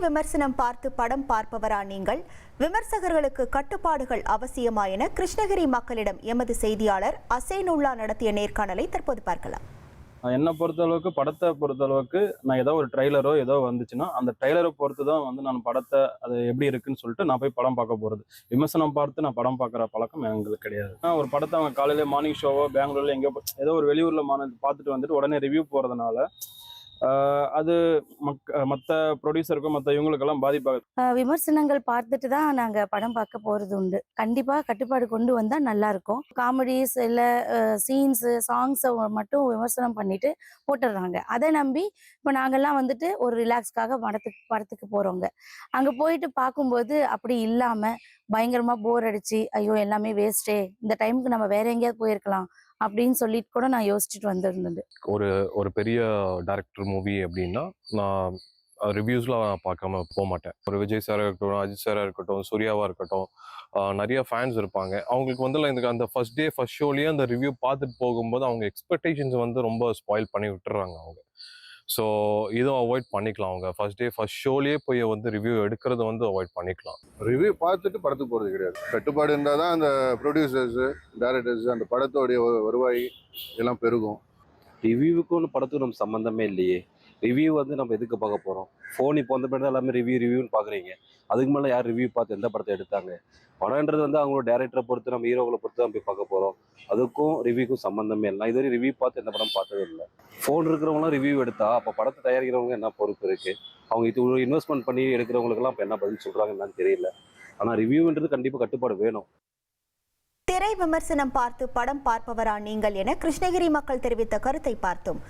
விமர்சனம் பார்த்து படம் பார்ப்பவரா நீங்கள்? விமர்சகர்களுக்கு கட்டுப்பாடுகள் அவசியமா என கிருஷ்ணகிரி மக்களிடம் எமது செய்தியாளர் அசைனுல்லா நடத்திய நேர்காணலை தற்போது பார்க்கலாம். என்னை பொறுத்தளவுக்கு படத்தை பொறுத்தளவுக்கு நான் ஏதோ ஒரு ட்ரெய்லரோ ஏதோ வந்துச்சுன்னா அந்த ட்ரெய்லரை பொறுத்து தான் நான் படத்தை அது எப்படி இருக்குன்னு சொல்லிட்டு நான் போய் படம் பார்க்க போகிறது. விமர்சனம் பார்த்து நான் படம் பார்க்குற பழக்கம் எங்களுக்கு கிடையாது. ஒரு படத்தை அவங்க காலையில மார்னிங் ஷோவோ பெங்களூர்ல எங்கேயோ ஏதோ ஒரு வெளியூரில் பார்த்துட்டு வந்துட்டு உடனே ரிவ்யூ போகிறதுனால அது மற்ற ப்ரொடியூசருக்கும் மற்ற இவங்களுக்கெல்லாம் பாதிப்பாக. விமர்சனங்கள் பார்த்துட்டு தான் நாங்கள் படம் பார்க்க போகிறது உண்டு. கண்டிப்பாக கட்டுப்பாடு கொண்டு வந்தால் நல்லா இருக்கும். காமெடிஸ் இல்லை சீன்ஸு சாங்ஸை மட்டும் விமர்சனம் பண்ணிட்டு போட்டுடுறாங்க. அதை நம்பி இப்போ நாங்கள்லாம் வந்துட்டு ஒரு ரிலாக்ஸ்க்காக படத்துக்கு போகிறோங்க. அங்கே போயிட்டு பார்க்கும்போது அப்படி இல்லாமல் பயங்கரமாக போர் அடிச்சு ஐயோ எல்லாமே வேஸ்ட்டே, இந்த டைமுக்கு நம்ம வேற எங்கேயாவது போயிருக்கலாம் அப்படின்னு சொல்லிட்டு கூட நான் யோசிச்சுட்டு வந்திருந்தது. ஒரு பெரிய டைரக்டர் மூவி அப்படின்னா நான் ரிவ்யூஸ்லாம் நான் பார்க்காம போக மாட்டேன். ஒரு விஜய் சாராக இருக்கட்டும், அஜித் சாராக இருக்கட்டும், சூர்யாவாக இருக்கட்டும், நிறைய ஃபேன்ஸ் இருப்பாங்க. அவங்களுக்கு வந்து எனக்கு அந்த ஃபர்ஸ்ட் ஷோலேயே அந்த ரிவ்யூ பார்த்துட்டு போகும்போது அவங்க எக்ஸ்பெக்டேஷன்ஸ் வந்து ரொம்ப ஸ்பாயில் பண்ணி விட்டுறாங்க அவங்க. ஸோ இதுவும் அவாய்ட் பண்ணிக்கலாம். அவங்க ஃபர்ஸ்ட் ஷோலேயே போய் வந்து ரிவ்யூ எடுக்கிறது வந்து அவாய்ட் பண்ணிக்கலாம். ரிவ்யூ பார்த்துட்டு படத்துக்கு போகிறது கிடையாது. கட்டுப்பாடு இருந்தால் தான் அந்த ப்ரொடியூசர்ஸு டைரக்டர்ஸு அந்த படத்தோடைய வருவாய் எல்லாம் பெருகும். ரிவ்யூவுக்கும் படத்துக்கும் நம்ம சம்மந்தமே இல்லையே. ரிவ்யூ வந்து நம்ம எதுக்கு பார்க்க போகிறோம்? ஃபோன் இப்போ வந்த பிறகு எல்லாமே ரிவ்யூன்னு பார்க்குறீங்க. அதுக்கு மேலே யார் ரிவ்யூ பார்த்து எந்த படத்தை எடுத்தாங்க? படம்ன்றது வந்து அவங்களோட டேரக்டரை பொறுத்து நம்ம ஹீரோக்களை பொறுத்து தான் போய் பார்க்க போகிறோம். அதுக்கும் ரிவ்யூக்கும் சம்மந்தமே இல்லை. இதுவரை ரிவ்யூ பார்த்து எந்த படம் பார்த்தது இல்லை. ஃபோன் இருக்கிறவங்களாம் ரிவ்யூ எடுத்தா அப்போ படத்தை தயாரிக்கிறவங்க என்ன பொறுப்பு இருக்குது? அவங்க இது ஒரு இன்வெஸ்ட்மெண்ட் பண்ணி எடுக்கிறவங்களுக்கெல்லாம் இப்போ என்ன பதில் சொல்கிறாங்கன்னு தெரியல. ஆனால் ரிவ்யூன்றது கண்டிப்பாக கட்டுப்பாடு வேணும். திரை விமர்சனம் பார்த்து படம் பார்ப்பவரா நீங்கள் என கிருஷ்ணகிரி மக்கள் தெரிவித்த கருத்தை பார்த்தோம்.